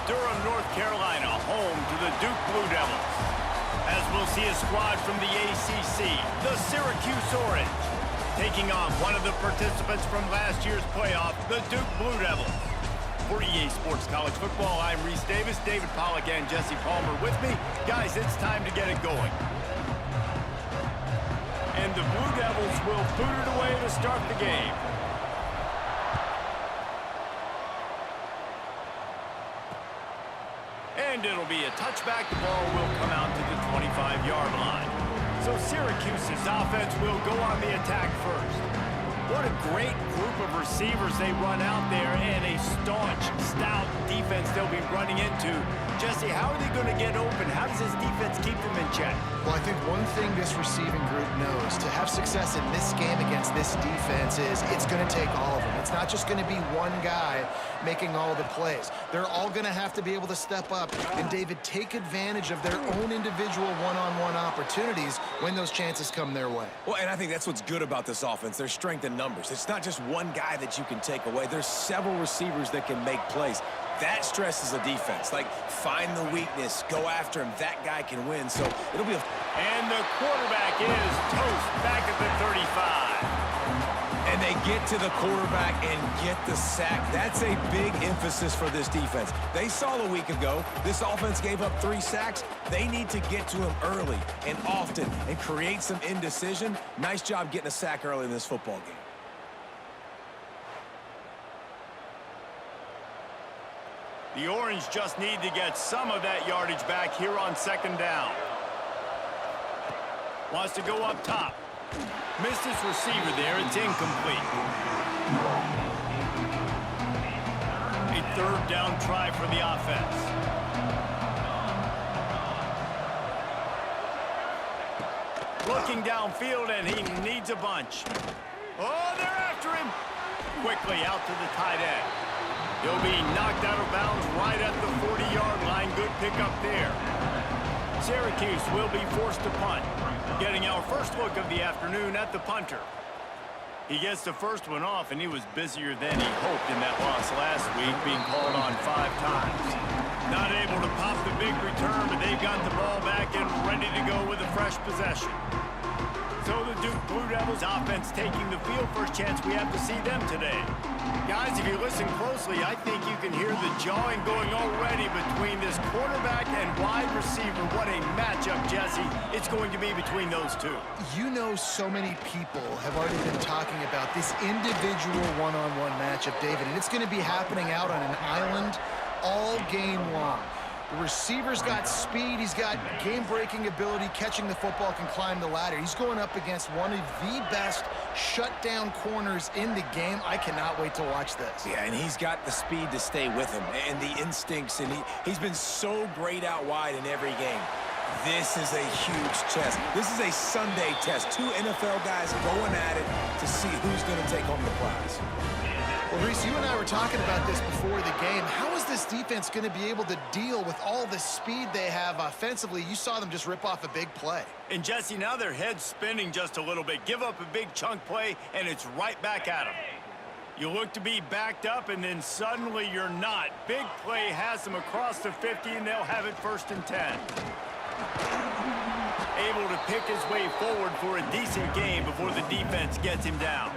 Durham, North Carolina, home to the Duke Blue Devils. As we'll see a squad from the ACC, the Syracuse Orange, taking on one of the participants from last year's playoff, the Duke Blue Devils. For EA Sports College Football, I'm Reese Davis, David Pollack, and Jesse Palmer with me. Guys, it's time to get it going. And the Blue Devils will boot it away to start the game. And it'll be a touchback. The ball will come out to the 25-yard line. So Syracuse's offense will go on the attack first. What a great group of receivers they run out there, and a staunch, stout defense they'll be running into. Jesse, how are they going to get open? How does this defense keep them in check? Well, I think one thing this receiving group knows to have success in this game against this defense is it's going to take all of them. It's not just going to be one guy making all the plays. They're all going to have to be able to step up and, David, take advantage of their own individual one-on-one opportunities when those chances come their way. Well, and I think that's what's good about this offense. Their strength in numbers. It's not just one guy that you can take away. There's several receivers that can make plays. That stresses a defense. Like, find the weakness, go after him. That guy can win. So it'll be a... And the quarterback is toast back at the 35. And they get to the quarterback and get the sack. That's a big emphasis for this defense. They saw a week ago, this offense gave up 3 sacks. They need to get to him early and often and create some indecision. Nice job getting a sack early in this football game. The Orange just need to get some of that yardage back here on second down. Wants to go up top. Missed his receiver there. It's incomplete. A third down try for the offense. Looking downfield, and he needs a bunch. Oh, they're after him. Quickly out to the tight end. He'll be knocked out of bounds right at the 40-yard line. Good pickup there. Syracuse will be forced to punt. Getting our first look of the afternoon at the punter. He gets the first one off, and he was busier than he hoped in that loss last week, being called on 5 times. Not able to pop the big return, but they've got the ball back and ready to go with a fresh possession. So the Duke Blue Devils offense taking the field. First chance we have to see them today. Guys, if you listen closely, I think you can hear the jawing going already between this quarterback and wide receiver. What a matchup, Jesse, it's going to be between those two. You know, so many people have already been talking about this individual one-on-one matchup, David, and it's going to be happening out on an island all game long. The receiver's got speed, he's got game-breaking ability, catching the football, can climb the ladder. He's going up against one of the best shutdown corners in the game. I cannot wait to watch this. Yeah, and he's got the speed to stay with him and the instincts, and he's been so great out wide in every game. This is a huge test. This is a Sunday test. 2 NFL guys going at it to see who's going to take home the prize. Well, Reese, you and I were talking about this before the game. How is this defense going to be able to deal with all the speed they have offensively? You saw them just rip off a big play. And, Jesse, now their head's spinning just a little bit. Give up a big chunk play, and it's right back at them. You look to be backed up, and then suddenly you're not. Big play has them across the 50, and they'll have it 1st and 10. Able to pick his way forward for a decent game before the defense gets him down.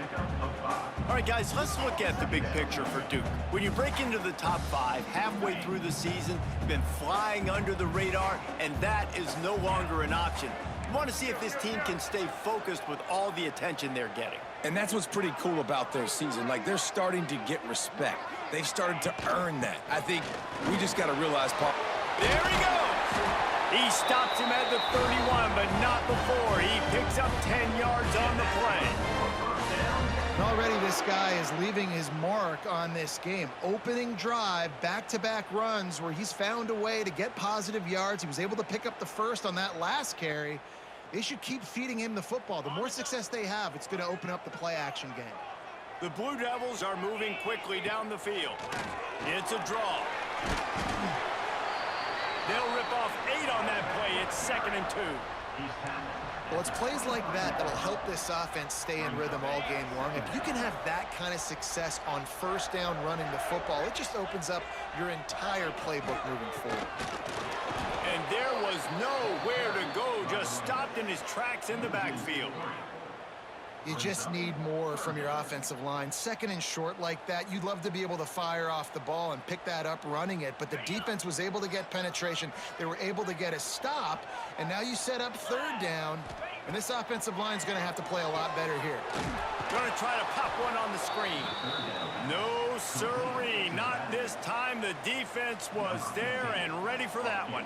All right, guys, let's look at the big picture for Duke. When you break into the top 5 halfway through the season, you've been flying under the radar, and that is no longer an option. You want to see if this team can stay focused with all the attention they're getting. And that's what's pretty cool about their season. Like, they're starting to get respect. They've started to earn that. I think we just got to realize, Paul. There he goes. He stops him at the 31, but not before. He picks up 10 yards on the play. And already this guy is leaving his mark on this game. Opening drive, back-to-back runs where he's found a way to get positive yards. He was able to pick up the first on that last carry. They should keep feeding him the football. The more success they have, it's going to open up the play-action game. The Blue Devils are moving quickly down the field. It's a draw. They'll rip off 8 on that play. It's 2nd and 2. Well, it's plays like that that'll help this offense stay in rhythm all game long. If you can have that kind of success on first down running the football, it just opens up your entire playbook moving forward. And there was nowhere to go, just stopped in his tracks in the backfield. You just need more from your offensive line. Second and short like that, you'd love to be able to fire off the ball and pick that up running it, but the defense was able to get penetration. They were able to get a stop, and now you set up third down, and this offensive line is going to have to play a lot better here. Going to try to pop one on the screen. No, sirree, not this time. The defense was there and ready for that one.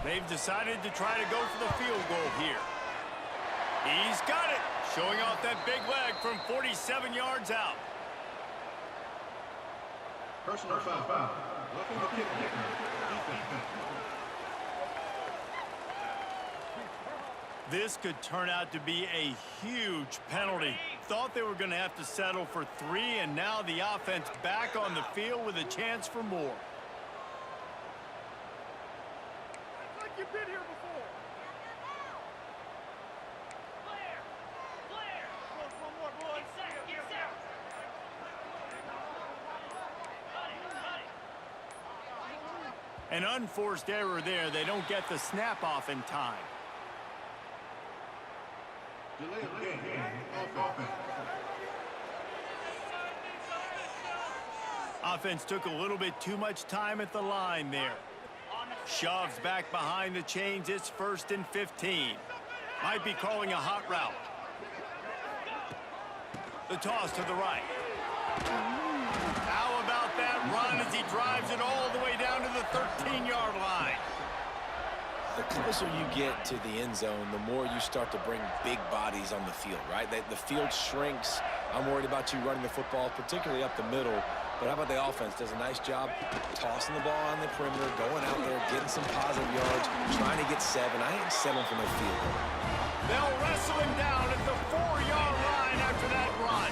They've decided to try to go for the field goal here. He's got it, showing off that big leg from 47 yards out. Personal foul. Looking to kick. This could turn out to be a huge penalty. Thought they were going to have to settle for 3, and now the offense back on the field with a chance for more. It's like you've been here before. One more, boys. An unforced error there. They don't get the snap off in time. Delay of game. Offense. Offense took a little bit too much time at the line there. Shoves back behind the chains. It's 1st and 15. Might be calling a hot route. The toss to the right. How about that run as he drives it all the way down to the 13-yard line? The closer you get to the end zone, the more you start to bring big bodies on the field, right? The field shrinks. I'm worried about you running the football, particularly up the middle. But how about the offense? Does a nice job tossing the ball on the perimeter, going out there, getting some positive yards, trying to get 7. I ain't settling for no field goal. They'll wrestle him down at the 4-yard line after that run.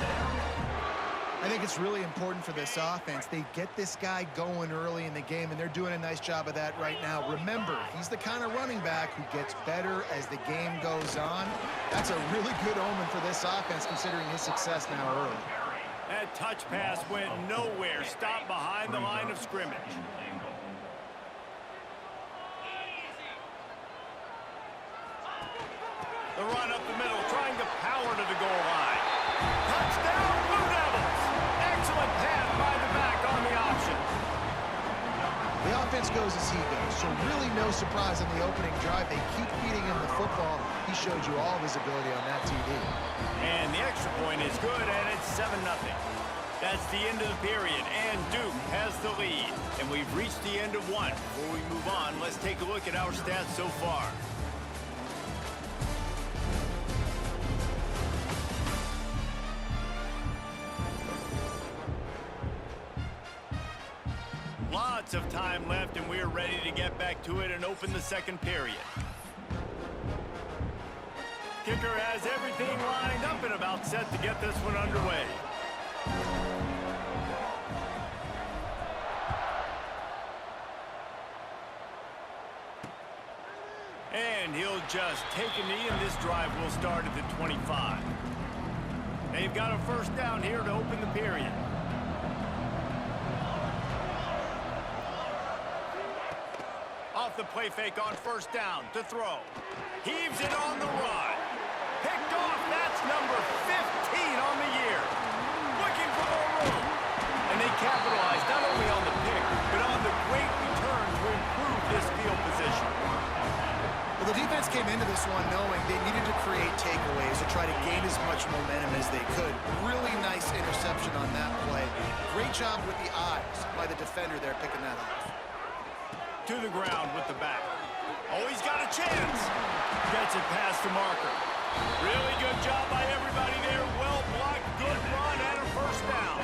I think it's really important for this offense. They get this guy going early in the game, and they're doing a nice job of that right now. Remember, he's the kind of running back who gets better as the game goes on. That's a really good omen for this offense, considering his success now early. That touch pass went nowhere. Stopped behind the line of scrimmage. The run up the middle, trying to power to the goal line. Touchdown, Blue Devils! Excellent pass by the back on the option. The offense goes as he goes, so really no surprise on the opening drive. They keep feeding him the football. He showed you all of his ability on that TD. And the extra point is good, and it's 7-0. That's the end of the period, and Duke has the lead. And we've reached the end of one. Before we move on, let's take a look at our stats so far. Lots of time left, and we're ready to get back to it and open the second period. Kicker has everything lined up and about set to get this one underway. And he'll just take a knee, and this drive will start at the 25. They've got a first down here to open the period. Off the play fake on first down to throw. Heaves it on the run. Picked off. That's number 15 on the year. Looking for more room. And they capitalized not only on the pick, but on the great return to improve this field position. Well, the defense came into this one knowing they needed to create takeaways to try to gain as much momentum as they could. Really nice interception on that play. Great job with the eyes by the defender there picking that off. To the ground with the back. Oh, he's got a chance. Gets it past the marker. Really good job by everybody there. Well blocked, good run, and a first down.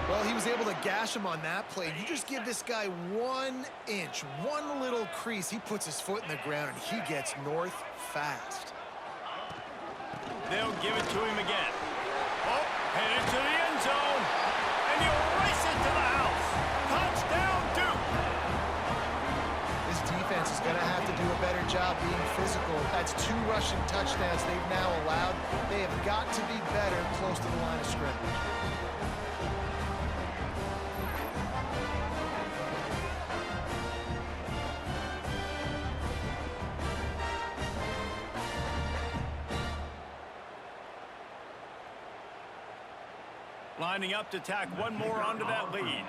Well, he was able to gash him on that play. You just give this guy 1 inch, one little crease. He puts his foot in the ground, and he gets north fast. They'll give it to him again. Oh, headed to the end zone. And he'll race it to the house. Touchdown, Duke. This defense is going to have to do a better job job being physical. That's 2 rushing touchdowns they've now allowed. They have got to be better close to the line of scrimmage. Lining up to tack one more onto that lead.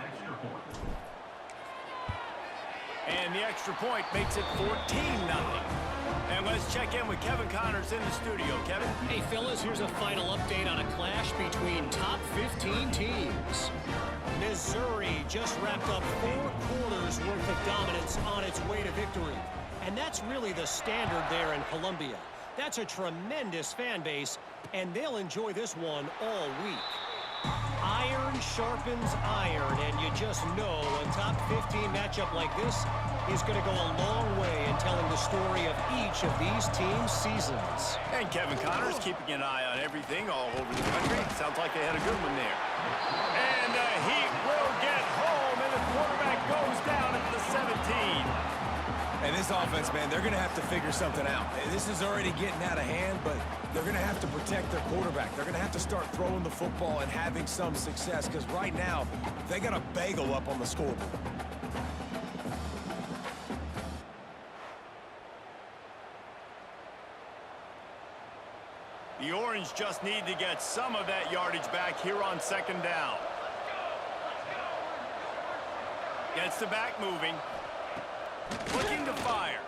And the extra point makes it 14-0. And let's check in with Kevin Connors in the studio. Kevin? Hey, fellas, here's a final update on a clash between top 15 teams. Missouri just wrapped up 4 quarters worth of dominance on its way to victory. And that's really the standard there in Columbia. That's a tremendous fan base, and they'll enjoy this one all week. Iron sharpens iron, and you just know a top 15 matchup like this is going to go a long way in telling the story of each of these teams' seasons. And Kevin Connors keeping an eye on everything all over the country. Sounds like they had a good one there. And the Heat will get home, and the quarterback goes down at the 17. And this offense, man, they're going to have to figure something out. This is already getting out of hand, but they're going to have to protect their quarterback. They're going to have to start throwing the football and having some success, because right now, they got a bagel up on the scoreboard. The Orange just need to get some of that yardage back here on 2nd down. Gets the back moving. Looking to fire.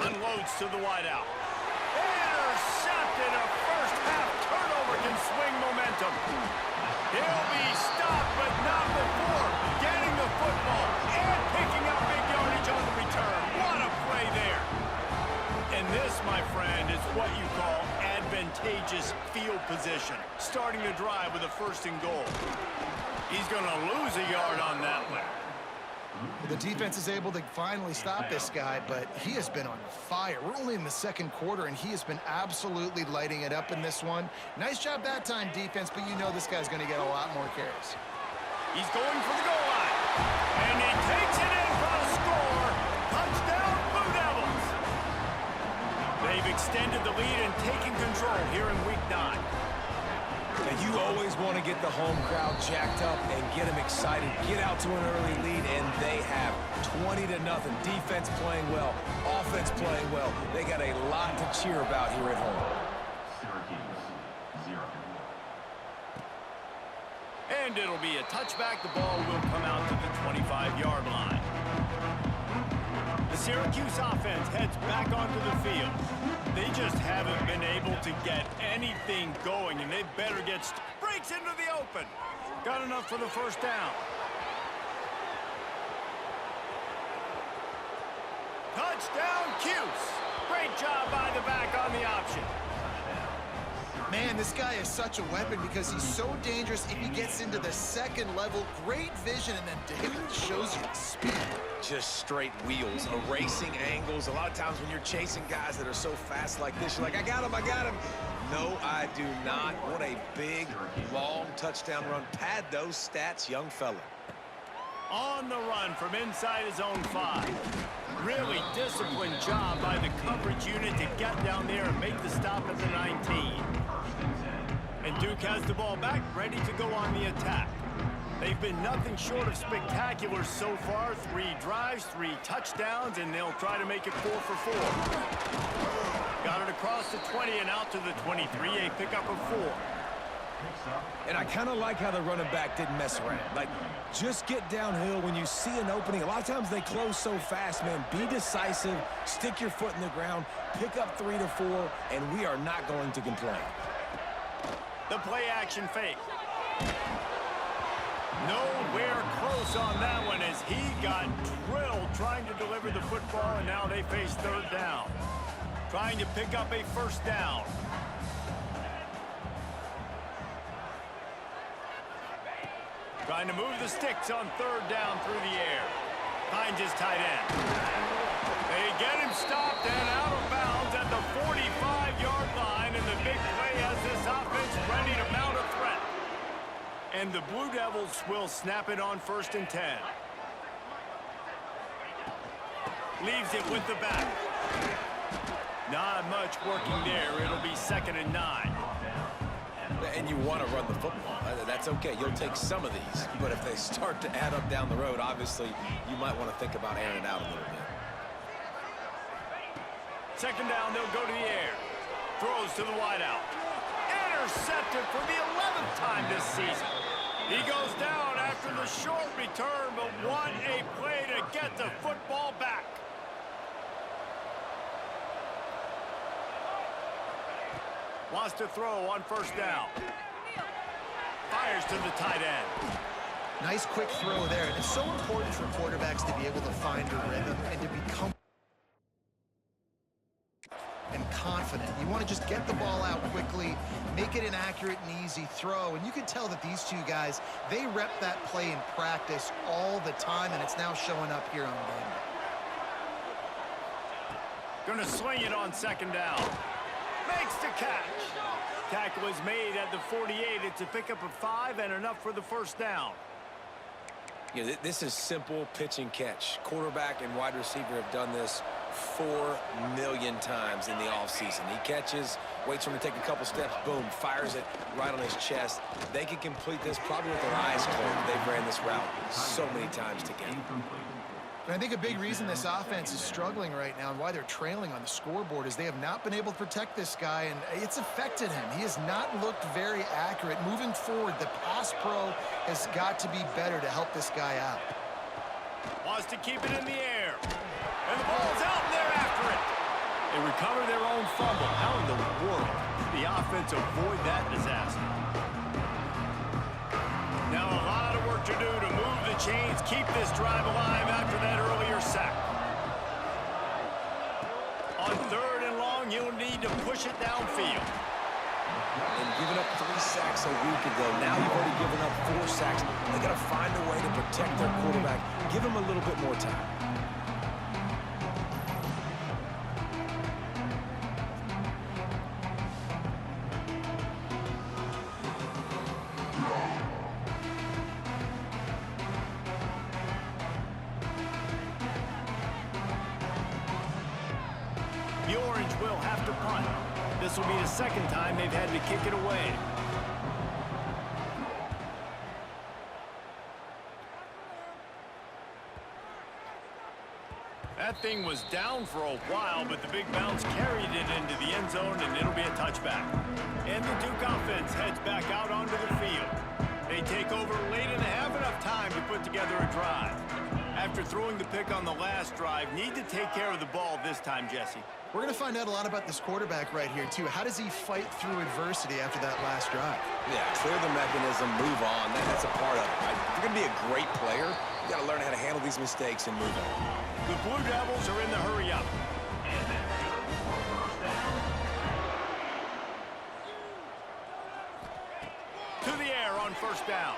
Unloads to the wideout. Intercepted. A first-half turnover can swing momentum. He'll be stopped, but not before getting the football and picking up big yardage on the return. What a play there. And this, my friend, is what you call advantageous field position. Starting to drive with a 1st and goal. He's going to lose a yard on that one. The defense is able to finally stop this guy, but he has been on fire. We're only in the 2nd quarter, and he has been absolutely lighting it up in this one. Nice job that time, defense, but you know this guy's going to get a lot more carries. He's going for the goal line. And he takes it in for a score. Touchdown, Blue Devils. They've extended the lead and taken control here in Week 9. And you always want to get the home crowd jacked up and get them excited. Get out to an early lead, and they have 20-0. Defense playing well, offense playing well. They got a lot to cheer about here at home. Syracuse, 0. And it'll be a touchback. The ball will come out to the 25-yard line. The Syracuse offense heads back onto the field. They just haven't been able to get anything going, and they better get breaks into the open. Got enough for the 1st down. Touchdown, Cuse. Great job by the back on the option. Man, this guy is such a weapon because he's so dangerous if he gets into the 2nd level. Great vision, and then David shows you the speed. Just straight wheels, erasing angles. A lot of times when you're chasing guys that are so fast like this, you're like, I got him, I got him. No, I do not. What a big, long touchdown run. Pad those stats, young fella. On the run from inside his own 5. Really disciplined job by the coverage unit to get down there and make the stop at the 19. And Duke has the ball back, ready to go on the attack. They've been nothing short of spectacular so far. 3 drives, 3 touchdowns, and they'll try to make it 4 for 4. Got it across the 20 and out to the 23, a pickup of 4. And I kind of like how the running back didn't mess around. Like, just get downhill when you see an opening. A lot of times they close so fast, man. Be decisive, stick your foot in the ground, pick up 3 to 4, and we are not going to complain. The play action fake. Nowhere close on that one as he got drilled trying to deliver the football, and now they face 3rd down. Trying to pick up a 1st down. Trying to move the sticks on 3rd down through the air. Finds his tight end. They get him stopped and out of bounds at the 45-yard line, and the big play has this offense ready to mount a threat. And the Blue Devils will snap it on 1st and 10. Leaves it with the back. Not much working there. It'll be 2nd and 9. And you want to run the football. That's okay. You'll take some of these. But if they start to add up down the road, obviously, you might want to think about airing it out a little bit. 2nd down, they'll go to the air. Throws to the wideout. Intercepted for the 11th time this season. He goes down after the short return, but what a play to get the football back. Wants to throw on 1st down. Fires to the tight end. Nice quick throw there. And it's so important for quarterbacks to be able to find a rhythm and to become confident. You want to just get the ball out quickly, make it an accurate and easy throw. And you can tell that these two guys, they rep that play in practice all the time, and it's now showing up here on game day. Going to swing it on 2nd down. Makes the catch. Tackle is made at the 48. It's a pickup of 5 and enough for the 1st down. Yeah, this is simple pitch and catch. Quarterback and wide receiver have done this 4 million times in the offseason. He catches, waits for him to take a couple steps, boom, fires it right on his chest. They can complete this probably with their eyes closed. They've ran this route so many times together. And I think a big reason this offense is struggling right now and why they're trailing on the scoreboard is they have not been able to protect this guy, and it's affected him. He has not looked very accurate. Moving forward, the pass pro has got to be better to help this guy out. Wants to keep it in the air. And the ball's out, and they're after it. They recover their own fumble. How in the world did the offense avoid that disaster? Now a lot of work to do to move the chains, keep this drive alive after that earlier sack. On 3rd and long, you'll need to push it downfield. And giving up 3 sacks a week ago, now you've already given up 4 sacks. They got to find a way to protect their quarterback. Give him a little bit more time. The Orange will have to punt. This will be the 2nd time they've had to kick it away. That thing was down for a while, but the big bounce carried it into the end zone, and it'll be a touchback. And the Duke offense heads back out onto the field. They take over late in the half, enough time to put together a drive. After throwing the pick on the last drive, need to take care of the ball this time, Jesse. We're going to find out a lot about this quarterback right here, too. How does he fight through adversity after that last drive? Yeah, clear the mechanism, move on. That's a part of it, right? If you're going to be a great player, you got to learn how to handle these mistakes and move on. The Blue Devils are in the hurry-up. To the air on 1st down.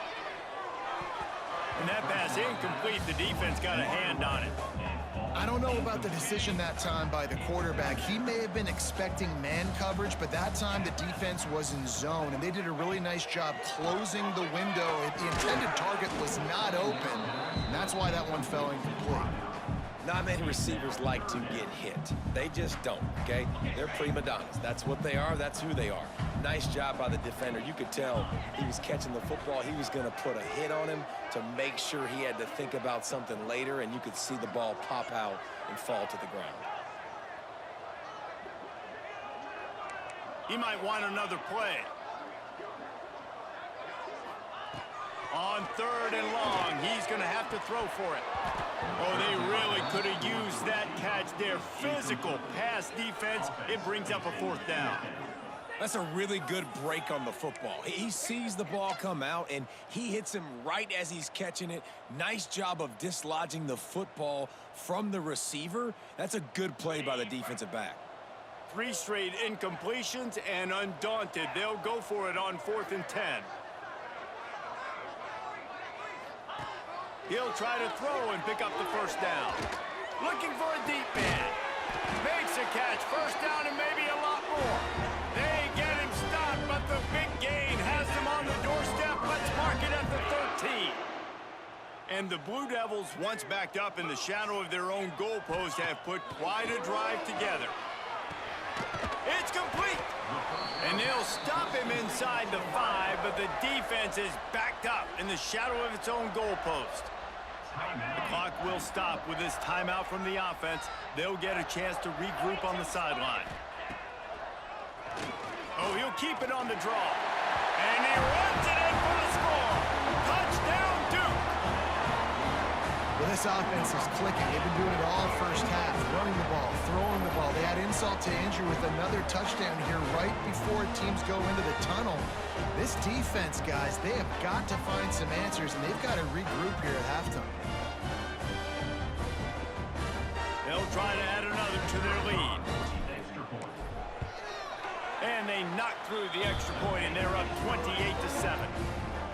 And that pass incomplete. The defense got a hand on it. I don't know about the decision that time by the quarterback. He may have been expecting man coverage, but that time the defense was in zone, and they did a really nice job closing the window. The intended target was not open, and that's why that one fell incomplete. Not many receivers like to get hit. They just don't, okay? They're prima donnas. That's what they are. That's who they are. Nice job by the defender. You could tell he was catching the football. He was going to put a hit on him to make sure he had to think about something later, and you could see the ball pop out and fall to the ground. He might want another play. On 3rd and long, he's going to have to throw for it. Oh, they really could have used that catch there. Physical pass defense. It brings up a 4th down. That's a really good break on the football. He sees the ball come out, and he hits him right as he's catching it. Nice job of dislodging the football from the receiver. That's a good play by the defensive back. 3 straight incompletions, and undaunted, they'll go for it on 4th and 10. He'll try to throw and pick up the 1st down. Looking for a deep man. Makes a catch. 1st down and maybe a lot more. They get him stopped, but the big gain has them on the doorstep. Let's mark it at the 13. And the Blue Devils, once backed up in the shadow of their own goalpost, have put quite a drive together. It's complete! And they'll stop him inside the 5, but the defense is backed up in the shadow of its own goalpost. The clock will stop with this timeout from the offense. They'll get a chance to regroup on the sideline. Oh, he'll keep it on the draw. And he runs it in for the score. Touchdown, Duke! Well, this offense is clicking. They've been doing it all first half, running the ball, throwing the ball. They had insult to injury with another touchdown here right before teams go into the tunnel. This defense, guys, they have got to find some answers, and they've got to regroup here at halftime. They'll try to add another to their lead. And they knock through the extra point, and they're up 28-7.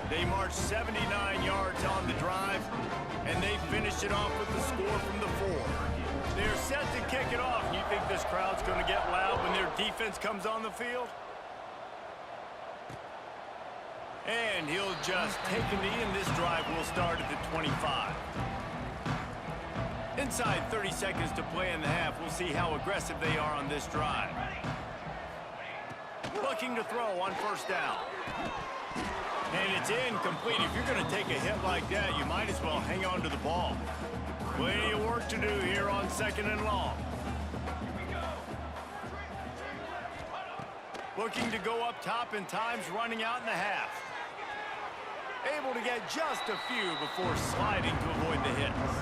They marched 79 yards on the drive, and they finished it off with the score from the 4. They're set to kick it off. You think this crowd's going to get loud when their defense comes on the field? And he'll just take a knee, and this drive will start at the 25. Inside 30 seconds to play in the half. We'll see how aggressive they are on this drive. Looking to throw on first down. And it's incomplete. If you're going to take a hit like that, you might as well hang on to the ball. Plenty of work to do here on 2nd and long. Looking to go up top, and time's running out in the half. Able to get just a few before sliding to avoid the hits.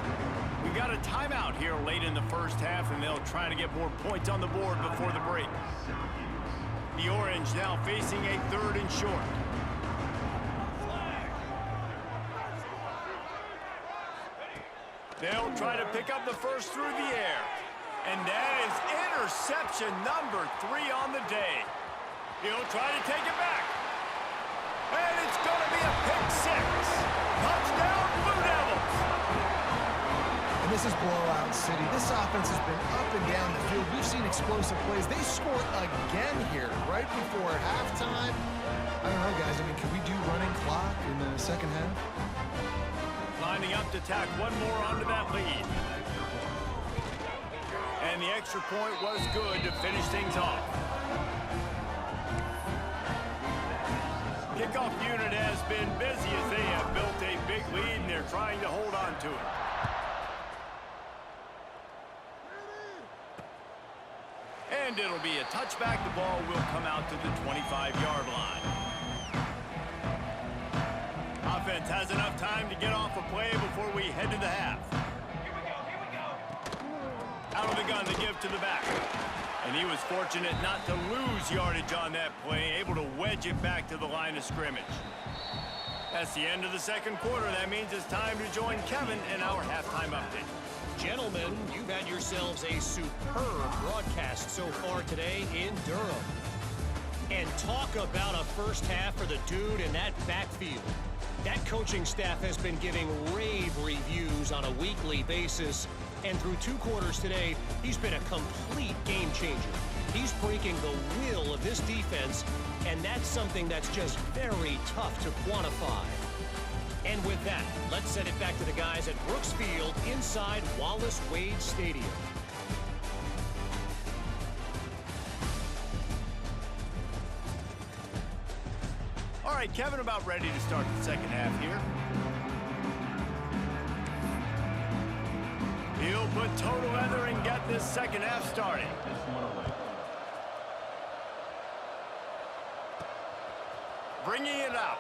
We've got a timeout here late in the first half, and they'll try to get more points on the board before the break. The Orange now facing a 3rd and short. They'll try to pick up the first through the air. And that is interception number 3 on the day. He'll try to take it back. And it's going to be a pick 6. Touchdown, Blue Devils. And this is blowout city. This offense has been up and down the field. We've seen explosive plays. They scored again here right before halftime. I don't know, guys. I mean, can we do running clock in the second half? Lining up to tack one more onto that lead. And the extra point was good to finish things off. Kickoff unit has been busy as they have built a big lead, and they're trying to hold on to it. And it'll be a touchback. The ball will come out to the 25-yard line. Offense has enough time to get off a play before we head to the half. Out of the gun to give to the back. And he was fortunate not to lose yardage on that play, able to wedge it back to the line of scrimmage. That's the end of the second quarter. That means it's time to join Kevin in our halftime update. Gentlemen, you've had yourselves a superb broadcast so far today in Durham. And talk about a first half for the dude in that backfield. That coaching staff has been giving rave reviews on a weekly basis. And through 2 quarters today, he's been a complete game changer. He's breaking the will of this defense, and that's something that's just very tough to quantify. And with that, let's send it back to the guys at Brooks Field inside Wallace Wade Stadium. All right, Kevin, about ready to start the second half here. He'll put total leather and get this second half started. Bringing it out.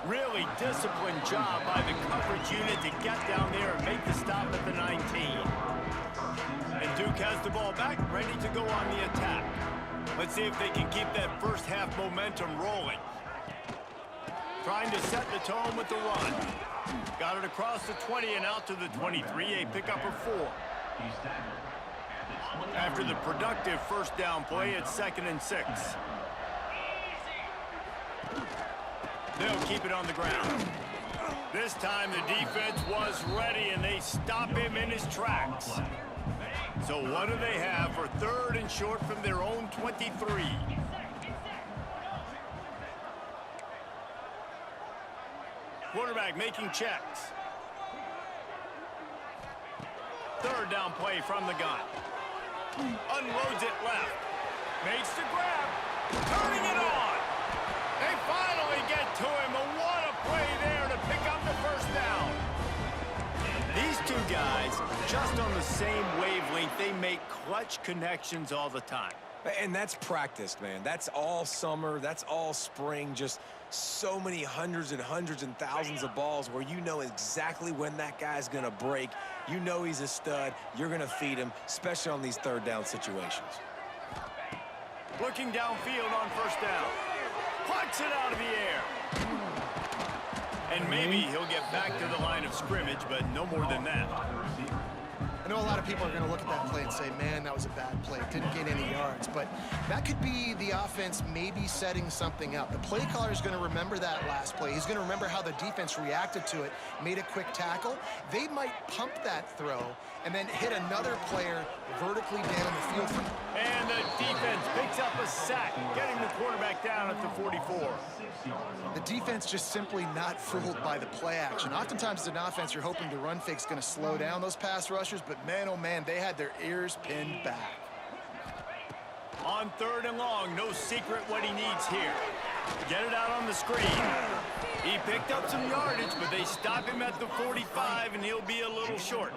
Really disciplined job by the coverage unit to get down there and make the stop at the 19. And Duke has the ball back, ready to go on the attack. Let's see if they can keep that first half momentum rolling. Trying to set the tone with the run. Got it across the 20 and out to the 23, a pickup of 4. After the productive first down play, it's 2nd and 6. They'll keep it on the ground. This time the defense was ready, and they stop him in his tracks. So what do they have for 3rd and short from their own 23? Quarterback making checks. Third down play from the gun. Unloads it left. Makes the grab. Turning it on. They finally get to him. And what a play there to pick up the first down. These two guys, just on the same wavelength, they make clutch connections all the time. And that's practiced, man. That's all summer. That's all spring. Just so many hundreds and thousands of balls where you know exactly when that guy's going to break. You know he's a stud. You're going to feed him, especially on these third down situations. Looking downfield on first down. Plucks it out of the air. And maybe he'll get back to the line of scrimmage, but no more than that. I know a lot of people are going to look at that play and say, man, that was a bad play. Didn't gain any yards. But that could be the offense maybe setting something up. The play caller is going to remember that last play. He's going to remember how the defense reacted to it, made a quick tackle. They might pump that throw and then hit another player vertically down the field. And the defense picks up a sack, getting the quarterback down at the 44. The defense just simply not fooled by the play action. Oftentimes as an offense, you're hoping the run fake's going to slow down those pass rushers, but man, oh man, they had their ears pinned back. On third and long, no secret what he needs here. Get it out on the screen. He picked up some yardage, but they stop him at the 45, and he'll be a little short.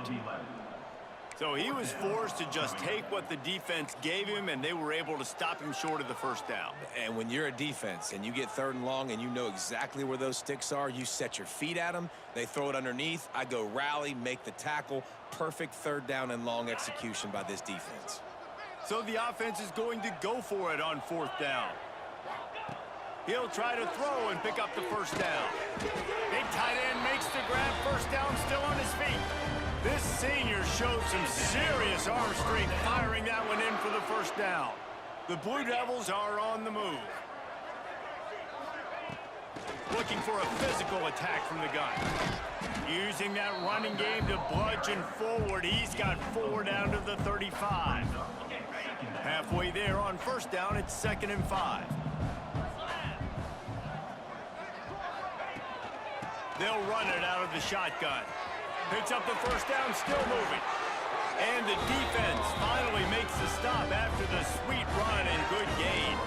So he was forced to just take what the defense gave him, and they were able to stop him short of the first down. And when you're a defense and you get third and long and you know exactly where those sticks are, you set your feet at them, they throw it underneath, I go rally, make the tackle. Perfect third down and long execution by this defense. So the offense is going to go for it on fourth down. He'll try to throw and pick up the first down. Big tight end makes the grab, first down, still on his feet. This senior showed some serious arm strength firing that one in for the first down. The Blue Devils are on the move. Looking for a physical attack from the gun. Using that running game to bludgeon forward. He's got 4 down to the 35. Halfway there on first down, it's 2nd and 5. They'll run it out of the shotgun. Picks up the first down, still moving. And the defense finally makes the stop after the sweet run and good gain.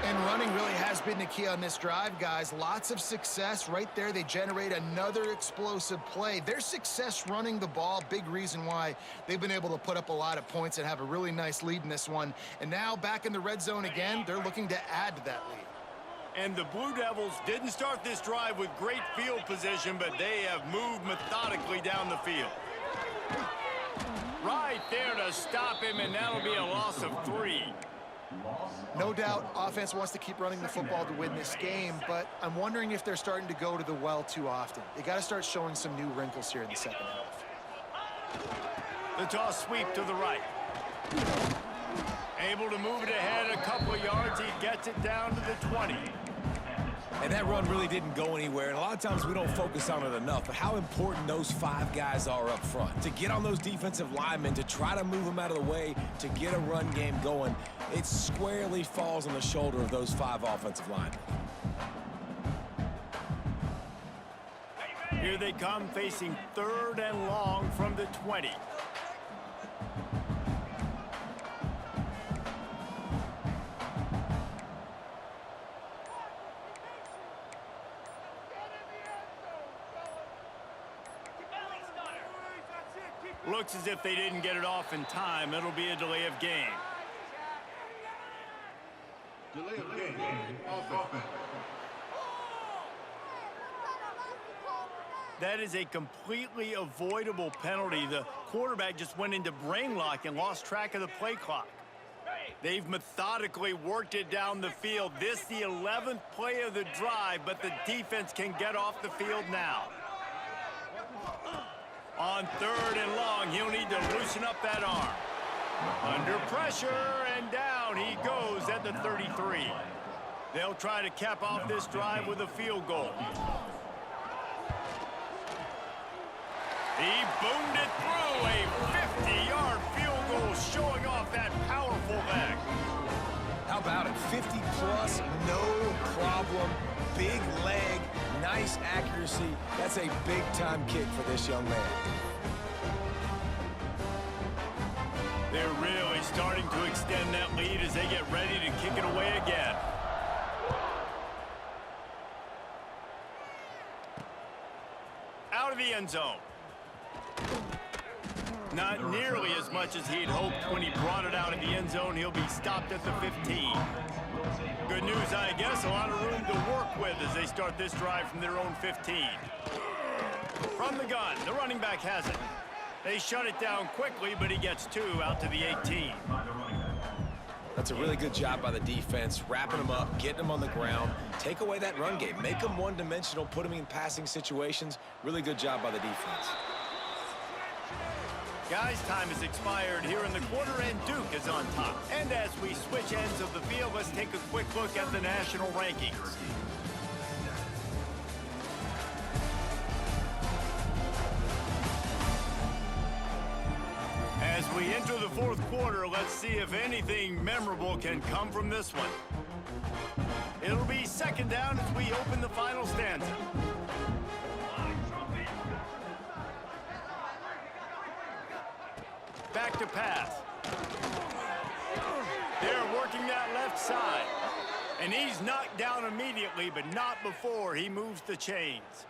And running really has been the key on this drive, guys. Lots of success right there. They generate another explosive play. Their success running the ball, big reason why they've been able to put up a lot of points and have a really nice lead in this one. And now back in the red zone again, they're looking to add to that lead. And the Blue Devils didn't start this drive with great field position, but they have moved methodically down the field. Right there to stop him, and that'll be a loss of 3. No doubt offense wants to keep running the football to win this game, but I'm wondering if they're starting to go to the well too often. They got to start showing some new wrinkles here in the second half. The toss sweep to the right. Able to move it ahead a couple of yards. He gets it down to the 20. And that run really didn't go anywhere, and a lot of times we don't focus on it enough, but how important those 5 guys are up front. To get on those defensive linemen, to try to move them out of the way, to get a run game going, it squarely falls on the shoulder of those 5 offensive linemen. Here they come, facing 3rd and long from the 20. Looks as if they didn't get it off in time. It'll be a delay of game. Delay of game. Offense. That is a completely avoidable penalty. The quarterback just went into brain lock and lost track of the play clock. They've methodically worked it down the field. This the 11th play of the drive, but the defense can get off the field now. On 3rd and long, he'll need to loosen up that arm. Under pressure, and down he goes at the 33. They'll try to cap off this drive with a field goal. He boomed it through, a 50-yard field goal showing off that powerful leg. How about it? 50 plus, no problem. Big leg, Nice accuracy. That's a big-time kick for this young man. They're really starting to extend that lead as they get ready to kick it away again. Out of the end zone. Not nearly as much as he'd hoped when he brought it out of the end zone. He'll be stopped at the 15. Good news, I guess. A lot of room to work with as they start this drive from their own 15. From the gun, the running back has it. They shut it down quickly, but he gets 2 out to the 18. That's a really good job by the defense, wrapping them up, getting them on the ground. Take away that run game. Make them one-dimensional, put them in passing situations. Really good job by the defense. Guys, time has expired here in the quarter, and Duke is on top. And as we switch ends of the field, let's take a quick look at the national rankings. As we enter the fourth quarter, let's see if anything memorable can come from this one. It'll be second down as we open the final stanza. Back to pass. They're working that left side. And he's knocked down immediately, but not before he moves the chains.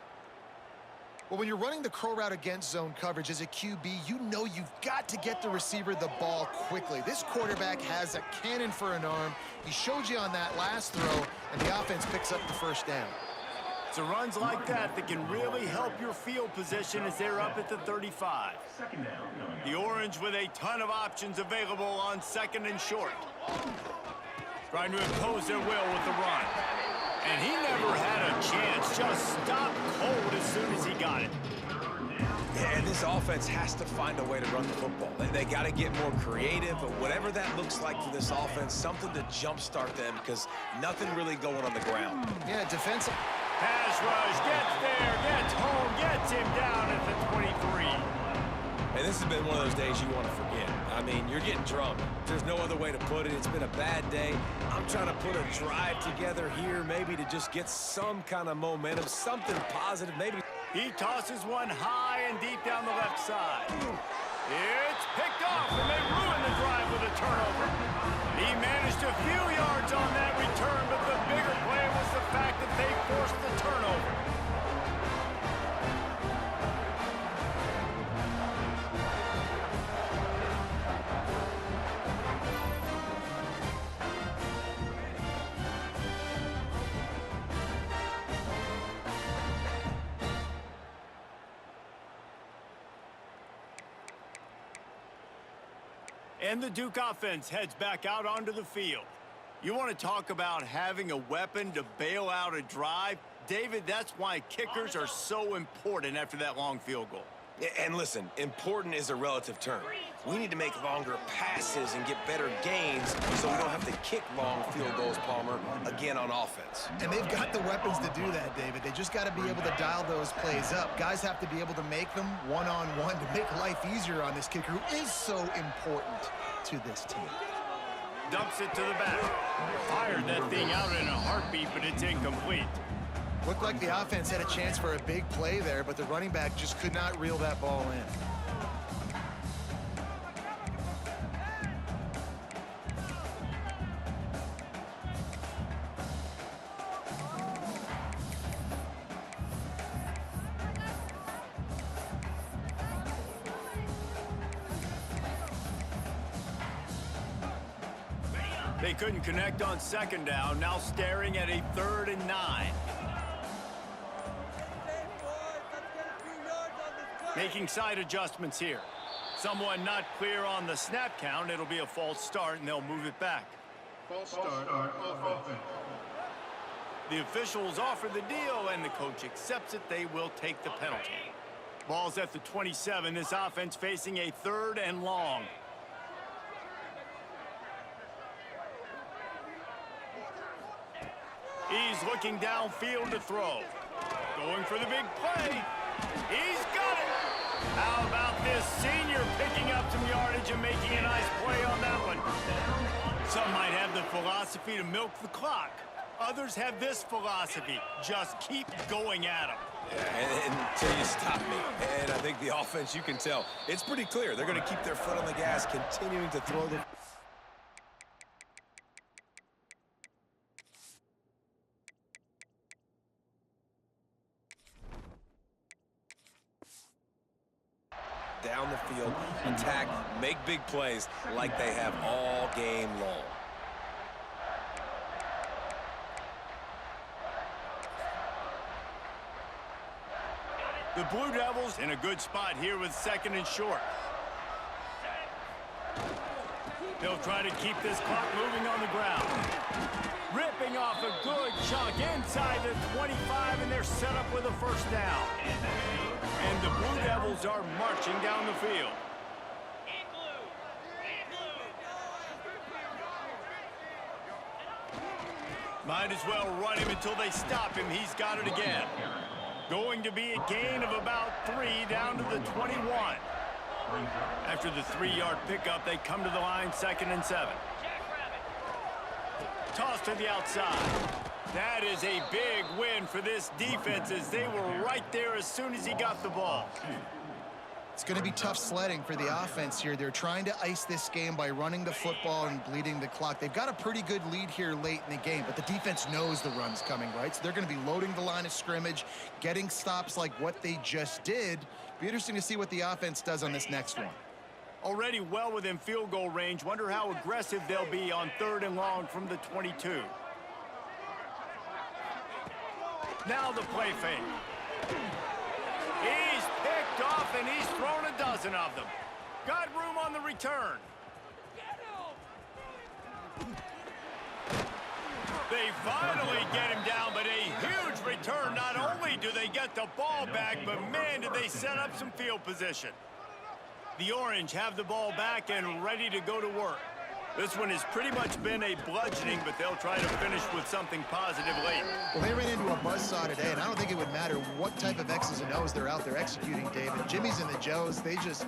Well, when you're running the crow route against zone coverage as a QB, you know you've got to get the receiver the ball quickly. This quarterback has a cannon for an arm. He showed you on that last throw, and the offense picks up the first down. It's runs like that that can really help your field position as they're up at the 35. The Orange with a ton of options available on second and short. Trying to impose their will with the run. And he never had a chance. Just stopped cold as soon as he got it. Yeah, and this offense has to find a way to run the football. They got to get more creative, but whatever that looks like for this offense, something to jumpstart them because nothing really going on the ground. Yeah, defensive. Pass rush, gets there, gets home, gets him down at the 23. And this has been one of those days you want to forget. I mean, you're getting drunk. There's no other way to put it. It's been a bad day. I'm trying to put a drive together here, maybe to just get some kind of momentum, something positive, maybe. He tosses one high and deep down the left side. It's picked off, and they ruin the drive with a turnover. He managed a few yards on that return, but the bigger play was the fact that they forced the turnover. And the Duke offense heads back out onto the field. You want to talk about having a weapon to bail out a drive? David, that's why kickers are so important after that long field goal. And listen, important is a relative term. We need to make longer passes and get better gains so we don't have to kick long field goals, Palmer, again on offense. And they've got the weapons to do that, David. They just got to be able to dial those plays up. Guys have to be able to make them one-on-one to make life easier on this kicker who is so important to this team. Dumps it to the back. Fired that thing out in a heartbeat, but it's incomplete. Looked like the offense had a chance for a big play there, but the running back just could not reel that ball in. They couldn't connect on second down, now staring at a 3rd and 9. Making side adjustments here. Someone not clear on the snap count. It'll be a false start, and they'll move it back. False start on offense. The officials offer the deal, and the coach accepts it. They will take the penalty. Ball's at the 27. This offense facing a 3rd and long. He's looking downfield to throw. Going for the big play. He's got it. How about this senior picking up some yardage and making a nice play on that one? Some might have the philosophy to milk the clock. Others have this philosophy. Just keep going at them. Yeah, until you stop me. And I think the offense, you can tell, it's pretty clear. They're going to keep their foot on the gas, continuing to throw the... down the field, attack, make big plays like they have all game long. The Blue Devils in a good spot here with 2nd and short. They'll try to keep this clock moving on the ground. Ripping off a good chunk inside the 25, and they're set up with a 1st down. And the Blue Devils are marching down the field. Might as well run him until they stop him. He's got it again. Going to be a gain of about 3 down to the 21. After the 3-yard pickup, they come to the line 2nd and 7. Toss to the outside. That is a big win for this defense as they were right there as soon as he got the ball. It's going to be tough sledding for the offense here. They're trying to ice this game by running the football and bleeding the clock. They've got a pretty good lead here late in the game, but the defense knows the run's coming, right? So they're going to be loading the line of scrimmage, getting stops like what they just did. Be interesting to see what the offense does on this next one. Already well within field goal range. Wonder how aggressive they'll be on 3rd and long from the 22. Now the play fake. He's picked off, and he's thrown a dozen of them. Got room on the return. They finally get him down, but a huge return. Not only do they get the ball back, but, man, did they set up some field position. The Orange have the ball back and ready to go to work. This one has pretty much been a bludgeoning, but they'll try to finish with something positive late. Well, they ran into a buzzsaw today, and I don't think it would matter what type of X's and O's they're out there executing, David. Jimmy's and the Joes, they're just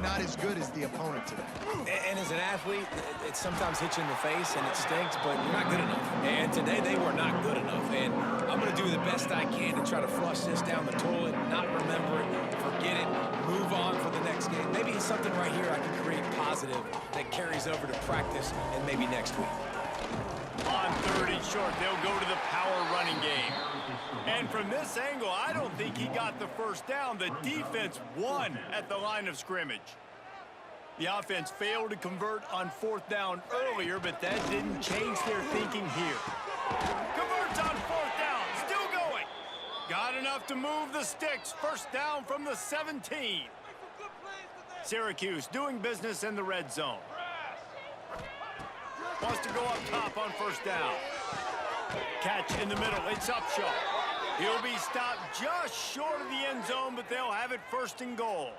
not as good as the opponent today. And as an athlete, it sometimes hits you in the face, and it stinks, but you're not good enough. And today, they were not good enough. And I'm going to do the best I can to try to flush this down the toilet, not remember it, forget it, move on for the next game. Maybe it's something right here I can create positive that carries over to practice and maybe next week. On 3rd and short, they'll go to the power running game. And from this angle, I don't think he got the 1st down. The defense won at the line of scrimmage. The offense failed to convert on 4th down earlier, but that didn't change their thinking here. Converts on 4th down, still going. Got enough to move the sticks. 1st down from the 17. Syracuse doing business in the red zone. Wants to go up top on 1st down. Catch in the middle. It's Upshaw. He'll be stopped just short of the end zone, but they'll have it 1st and goal.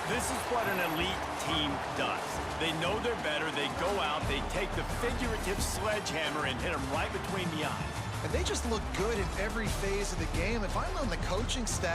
This is what an elite team does. They know they're better. They go out. They take the figurative sledgehammer and hit them right between the eyes. And they just look good in every phase of the game. If I'm on the coaching staff,